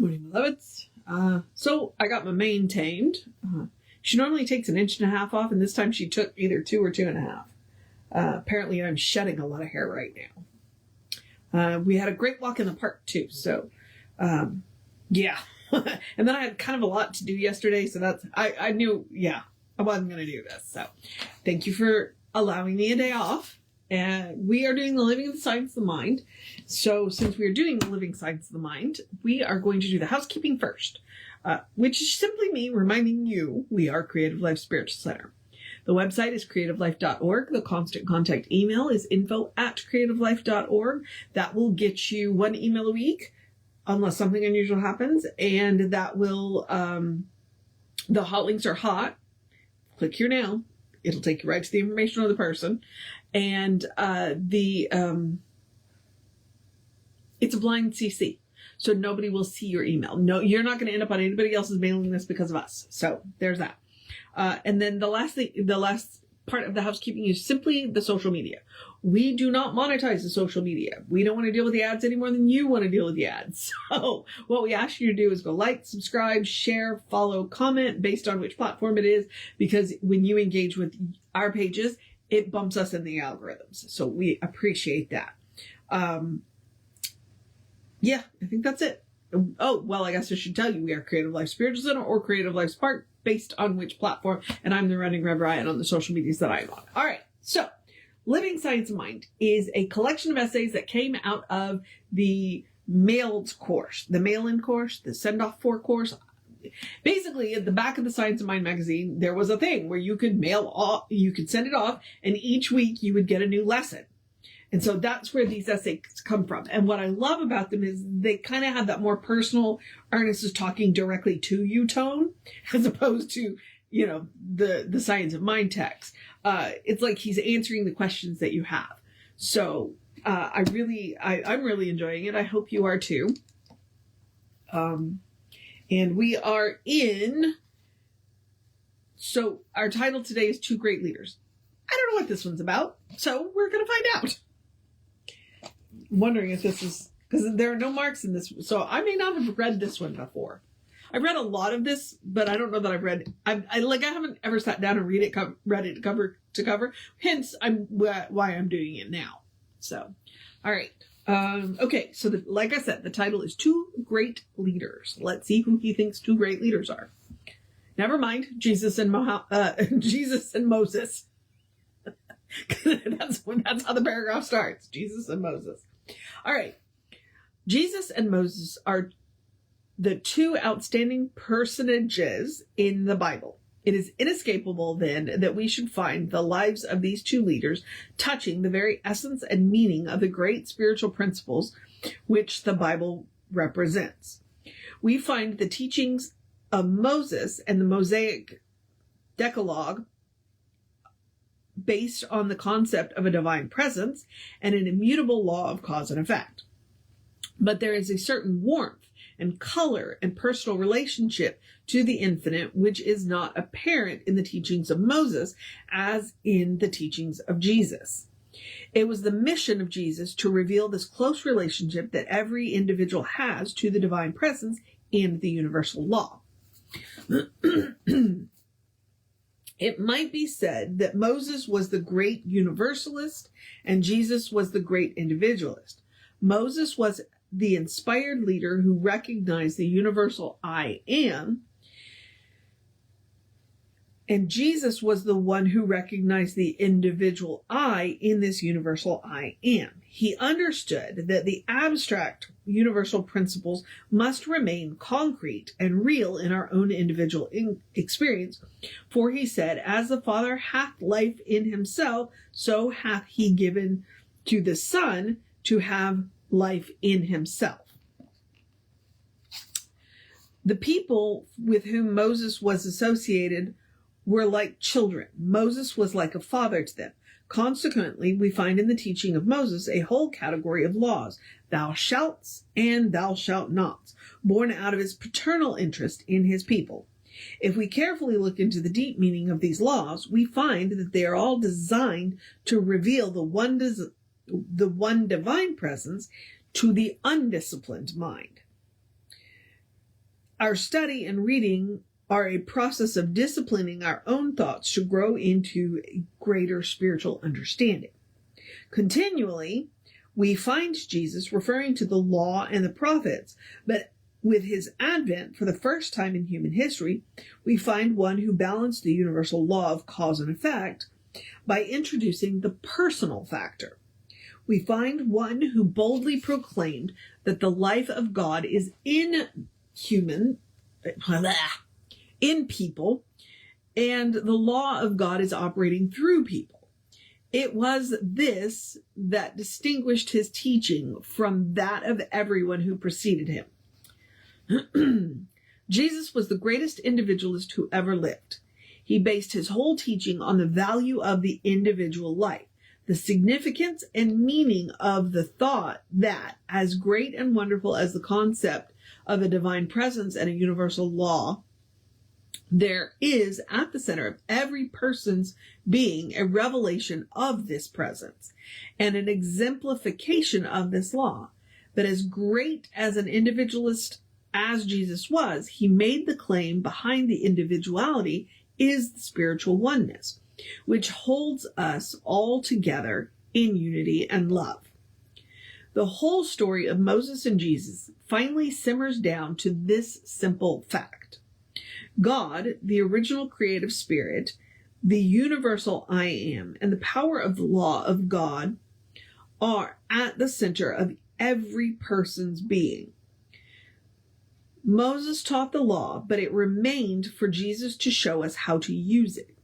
Good morning, beloveds. So I got my mane tamed. She normally takes 1.5 inches off, and this time she took either 2 or 2.5. Apparently I'm shedding a lot of hair right now. We had a great walk in the park too, so yeah. And then I had kind of a lot to do yesterday, so I knew, I wasn't going to do this. So thank you for allowing me a day off. And we are doing the Living of the Science of the Mind. So since we are doing the Living Science of the Mind, we are going to do the housekeeping first, which is simply me reminding you we are Creative Life Spiritual Center. The website is creativelife.org. The constant contact email is info@creativelife.org. That will get you 1 email a week, unless something unusual happens. And that will, the hot links are hot. Click here now. It'll take you right to the information of the person. And it's a blind CC. So nobody will see your email. No, you're not going to end up on anybody else's mailing list because of us. So there's that. And then the last part of the housekeeping is simply the social media. We do not monetize the social media. We don't want to deal with the ads any more than you want to deal with the ads. So what we ask you to do is go like, subscribe, share, follow, comment based on which platform it is, because when you engage with our pages, it bumps us in the algorithms. So we appreciate that. Yeah, I think that's it. Oh, well, I guess I should tell you we are Creative Life Spiritual Center or Creative Life Spark based on which platform. And I'm the running Rev Ryan on the social medias that I'm on. All right. So Living Science of Mind is a collection of essays that came out of the mailed course, the mail-in course, the send-off for course. Basically, at the back of the Science of Mind magazine, there was a thing where you could you could send it off, and each week you would get a new lesson. And so that's where these essays come from. And what I love about them is they kind of have that more personal, Ernest is talking directly to you tone, as opposed to, the Science of Mind text. It's like he's answering the questions that you have. So I'm really enjoying it. I hope you are too. And we are so our title today is Two Great Leaders. I don't know what this one's about, so we're going to find out. I'm wondering if this is, because there are no marks in this, so I may not have read this one before. I've read a lot of this, but I don't know that I've read, I haven't ever sat down and read it cover to cover, hence why I'm doing it now. So, all right. Okay, so like I said, the title is Two Great Leaders. Let's see who he thinks 2 great leaders are. Never mind, Jesus and Moses. That's how the paragraph starts. Jesus and Moses. All right. Jesus and Moses are the 2 outstanding personages in the Bible. It is inescapable, then, that we should find the lives of these 2 leaders touching the very essence and meaning of the great spiritual principles which the Bible represents. We find the teachings of Moses and the Mosaic Decalogue based on the concept of a divine presence and an immutable law of cause and effect. But there is a certain warmth and color and personal relationship to the infinite which is not apparent in the teachings of Moses as in the teachings of Jesus. It was the mission of Jesus to reveal this close relationship that every individual has to the divine presence and the universal law. It might be said that Moses was the great universalist and Jesus was the great individualist. Moses was the inspired leader who recognized the universal I am, and Jesus was the one who recognized the individual I in this universal I am. He understood that the abstract universal principles must remain concrete and real in our own individual experience. For he said, as the Father hath life in himself, so hath he given to the Son to have life in himself. The people with whom Moses was associated were like children. Moses was like a father to them. Consequently, we find in the teaching of Moses a whole category of laws, thou shalt and thou shalt not, born out of his paternal interest in his people. If we carefully look into the deep meaning of these laws, we find that they are all designed to reveal the one divine presence to the undisciplined mind. Our study and reading are a process of disciplining our own thoughts to grow into a greater spiritual understanding. Continually, we find Jesus referring to the law and the prophets, but with his advent for the first time in human history, we find one who balanced the universal law of cause and effect by introducing the personal factor. We find one who boldly proclaimed that the life of God is in people, and the law of God is operating through people. It was this that distinguished his teaching from that of everyone who preceded him. Jesus was the greatest individualist who ever lived. He based his whole teaching on the value of the individual life, the significance and meaning of the thought that, as great and wonderful as the concept of a divine presence and a universal law, there is at the center of every person's being a revelation of this presence and an exemplification of this law. But as great as an individualist as Jesus was, he made the claim behind the individuality is the spiritual oneness, which holds us all together in unity and love. The whole story of Moses and Jesus finally simmers down to this simple fact. God, the original creative spirit, the universal I am, and the power of the law of God are at the center of every person's being. Moses taught the law, but it remained for Jesus to show us how to use it.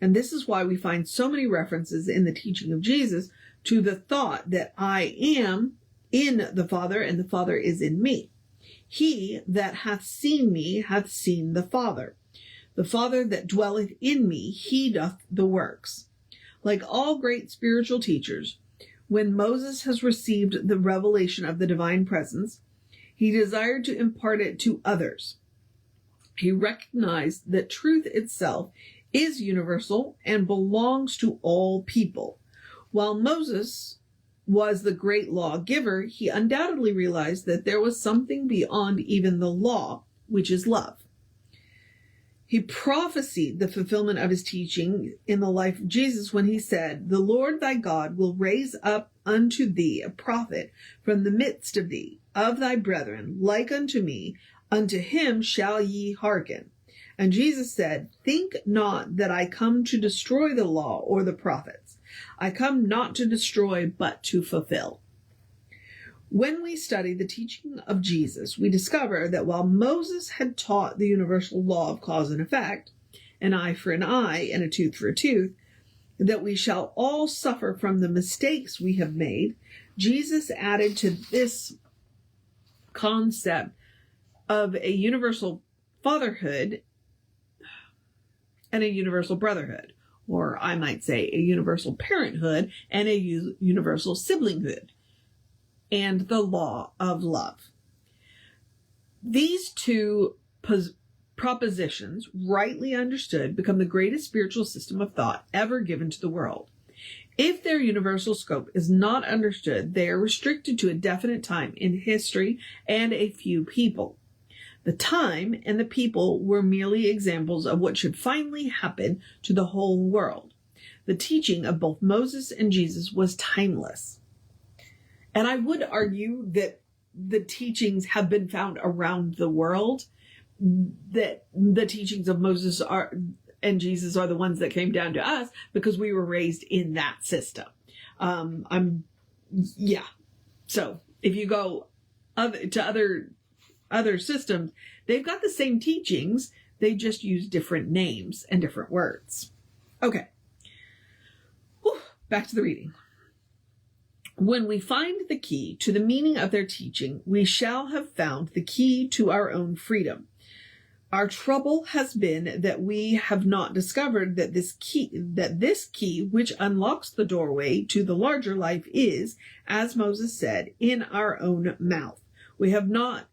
And this is why we find so many references in the teaching of Jesus to the thought that I am in the Father and the Father is in me. He that hath seen me hath seen the Father. The Father that dwelleth in me, he doth the works. Like all great spiritual teachers, when Moses has received the revelation of the divine presence, he desired to impart it to others. He recognized that truth itself is universal and belongs to all people. While Moses was the great lawgiver, he undoubtedly realized that there was something beyond even the law, which is love. He prophesied the fulfillment of his teaching in the life of Jesus when he said, "The Lord thy God will raise up unto thee a prophet from the midst of thee, of thy brethren, like unto me, unto him shall ye hearken." And Jesus said, "Think not that I come to destroy the law or the prophets. I come not to destroy, but to fulfill." When we study the teaching of Jesus, we discover that while Moses had taught the universal law of cause and effect, an eye for an eye and a tooth for a tooth, that we shall all suffer from the mistakes we have made, Jesus added to this concept of a universal fatherhood and a universal brotherhood, or I might say a universal parenthood and a universal siblinghood, and the law of love. These two propositions, rightly understood, become the greatest spiritual system of thought ever given to the world. If their universal scope is not understood, they are restricted to a definite time in history and a few people. The time and the people were merely examples of what should finally happen to the whole world. The teaching of both Moses and Jesus was timeless. And I would argue that the teachings have been found around the world, that the teachings of Moses and Jesus are the ones that came down to us because we were raised in that system. So if you go to other systems, they've got the same teachings. They just use different names and different words. Okay. Back to the reading. When we find the key to the meaning of their teaching, we shall have found the key to our own freedom. Our trouble has been that we have not discovered that this key which unlocks the doorway to the larger life is, as Moses said, in our own mouth. We have not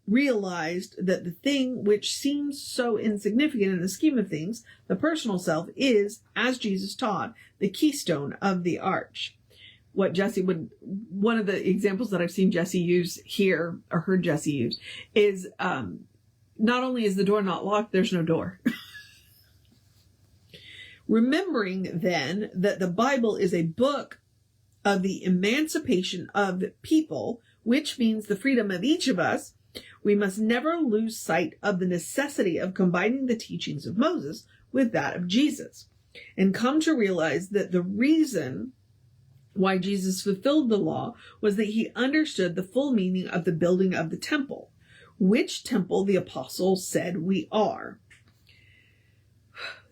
realized that the thing which seems so insignificant in the scheme of things, the personal self, is, as Jesus taught, the keystone of the arch. One of the examples that I've seen Jesse use here, or heard Jesse use, is not only is the door not locked, there's no door. Remembering then that the Bible is a book of the emancipation of people, which means the freedom of each of us, we must never lose sight of the necessity of combining the teachings of Moses with that of Jesus, and come to realize that the reason why Jesus fulfilled the law was that he understood the full meaning of the building of the temple, which temple the apostles said we are.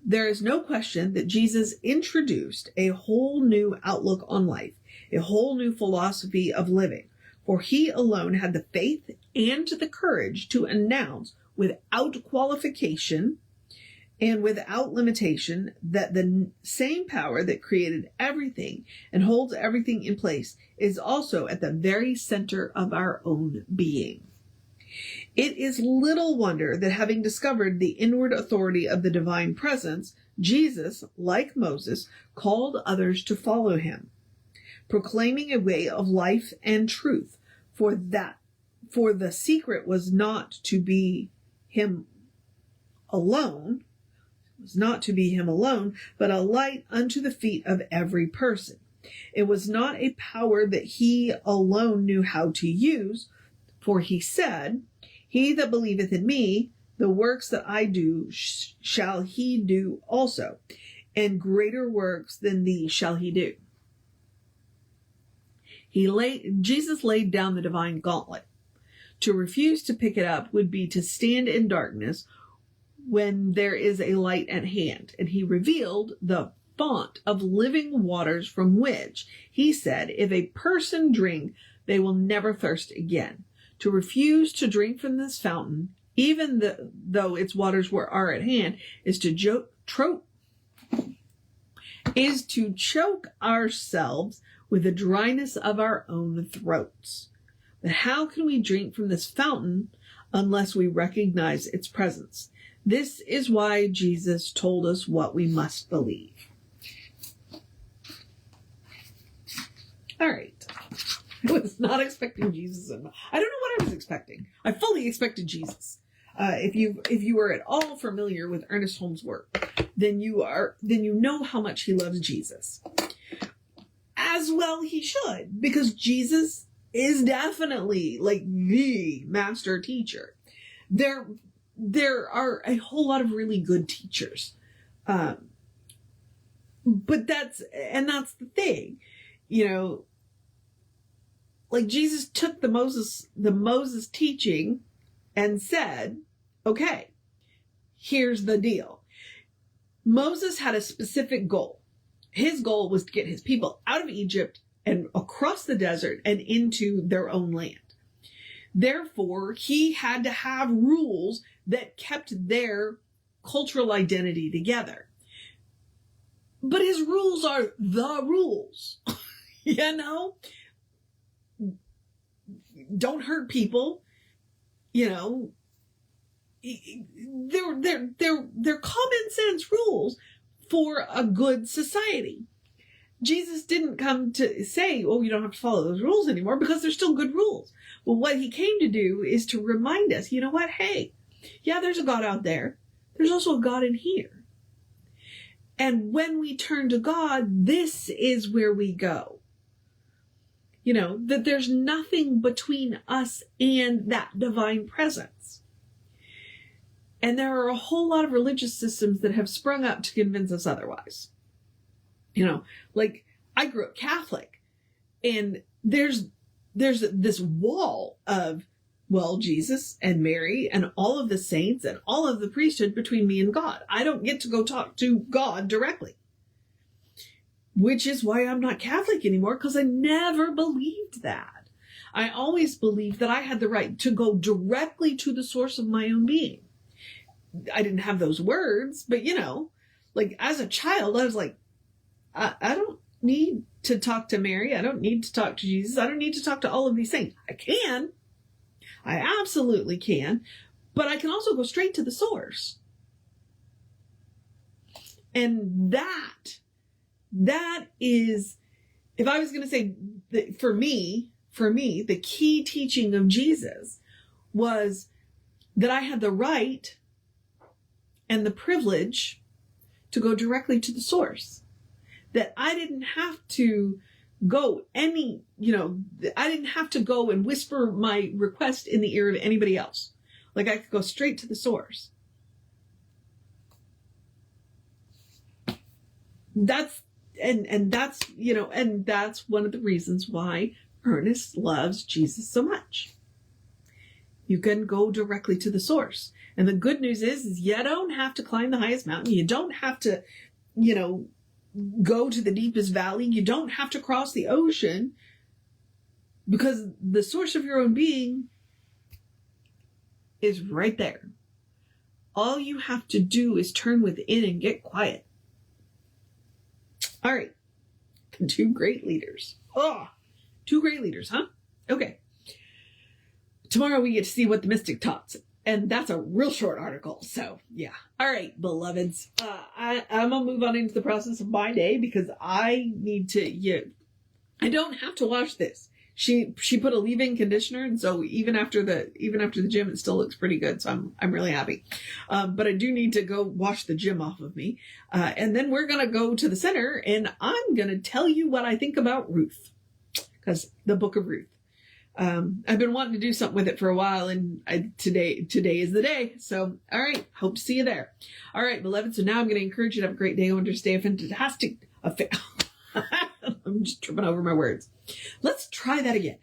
There is no question that Jesus introduced a whole new outlook on life, a whole new philosophy of living, for he alone had the faith and the courage to announce without qualification and without limitation that the same power that created everything and holds everything in place is also at the very center of our own being. It is little wonder that having discovered the inward authority of the divine presence, Jesus, like Moses, called others to follow him, proclaiming a way of life and truth, for the secret was not to be him alone, but a light unto the feet of every person. It was not a power that he alone knew how to use, for he said, "He that believeth in me, the works that I do shall he do also, and greater works than these shall he do." Jesus laid down the divine gauntlet. To refuse to pick it up would be to stand in darkness when there is a light at hand, and he revealed the fount of living waters from which, he said, if a person drink, they will never thirst again. To refuse to drink from this fountain, even though its waters are at hand, is to choke ourselves with the dryness of our own throats. But how can we drink from this fountain unless we recognize its presence? This is why Jesus told us what we must believe. All right. I was not expecting Jesus. I don't know what I was expecting. I fully expected Jesus. If you were at all familiar with Ernest Holmes' work, then you know how much he loves Jesus. As well he should, because Jesus is definitely like the master teacher. There are a whole lot of really good teachers. But that's the thing, like Jesus took the Moses teaching and said, okay, here's the deal. Moses had a specific goal. His goal was to get his people out of Egypt and across the desert and into their own land. Therefore, he had to have rules that kept their cultural identity together. But his rules are the rules. Don't hurt people. They're common sense rules for a good society. Jesus didn't come to say, oh, you don't have to follow those rules anymore, because they're still good rules. Well, what he came to do is to remind us, you know what? Hey, yeah, there's a God out there. There's also a God in here. And when we turn to God, this is where we go. That there's nothing between us and that divine presence. And there are a whole lot of religious systems that have sprung up to convince us otherwise. Like I grew up Catholic, and there's this wall of, well, Jesus and Mary and all of the saints and all of the priesthood between me and God. I don't get to go talk to God directly. Which is why I'm not Catholic anymore, because I never believed that. I always believed that I had the right to go directly to the source of my own being. I didn't have those words, but like as a child, I was like, I don't need to talk to Mary. I don't need to talk to Jesus. I don't need to talk to all of these things. I absolutely can, but I can also go straight to the source. And that is, if I was going to say that for me, the key teaching of Jesus was that I had the right and the privilege to go directly to the source. That I didn't have to go I didn't have to go and whisper my request in the ear of anybody else. Like I could go straight to the source. That's one of the reasons why Ernest loves Jesus so much. You can go directly to the source. And the good news is you don't have to climb the highest mountain. You don't have to, go to the deepest valley. You don't have to cross the ocean, because the source of your own being is right there. All you have to do is turn within and get quiet. All right. Two great leaders. Two great leaders, huh? Okay. Tomorrow we get to see what the mystic taught. And that's a real short article. So, yeah. All right, beloveds. I'm going to move on into the process of my day, because I need to, I don't have to wash this. She put a leave-in conditioner, and so even after the gym, it still looks pretty good. So I'm really happy. But I do need to go wash the gym off of me. And then we're going to go to the center, and I'm going to tell you what I think about Ruth, because the book of Ruth. I've been wanting to do something with it for a while, and today is the day. So, all right. Hope to see you there. All right, beloved. So now I'm going to encourage you to have a great day. I want to stay a fantastic, I'm just tripping over my words. Let's try that again.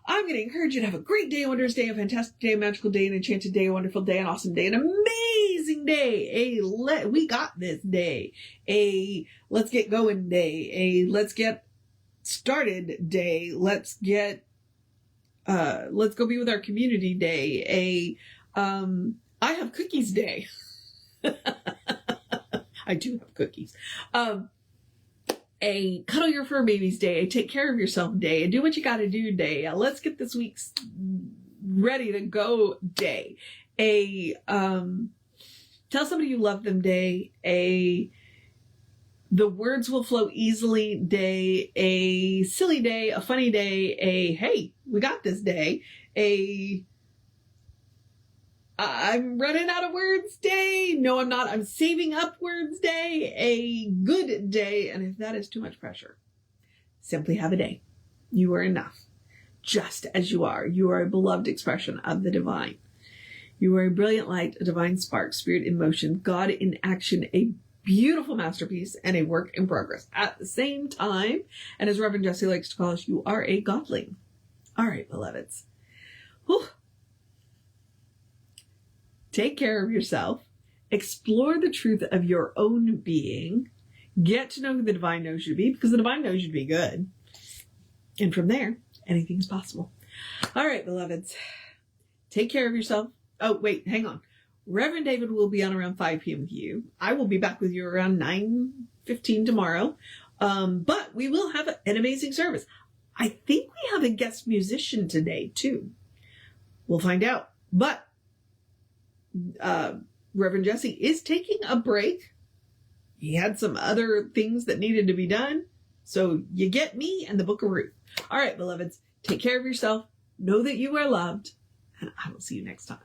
I'm going to encourage you to have a great day, a wondrous day, a fantastic day, a magical day, an enchanted day, a wonderful day, an awesome day, an amazing day, we got this day, a let's get going day, a let's get started day, let's go be with our community day, I have cookies day. I do have cookies. A cuddle your fur babies day, a take care of yourself day, a do what you gotta do day, a let's get this week's ready to go day, a tell somebody you love them day, a the words will flow easily day, a silly day, a funny day, a hey, we got this day, a I'm running out of words day. No, I'm not. I'm saving up words day. A good day. And if that is too much pressure, simply have a day. You are enough. Just as you are. You are a beloved expression of the divine. You are a brilliant light, a divine spark, spirit in motion, God in action, a beautiful masterpiece, and a work in progress at the same time. And as Reverend Jesse likes to call us, you are a godling. All right, beloveds. Whew. Take care of yourself, explore the truth of your own being, get to know who the divine knows you to be, because the divine knows you to be good. And from there, anything is possible. All right, beloveds, take care of yourself. Oh, wait, hang on. Reverend David will be on around 5 p.m. with you. I will be back with you around 9:15 tomorrow. But we will have an amazing service. I think we have a guest musician today, too. We'll find out. But Reverend Jesse is taking a break. He had some other things that needed to be done. So you get me and the book of Ruth. All right, beloveds, take care of yourself. Know that you are loved. And I will see you next time.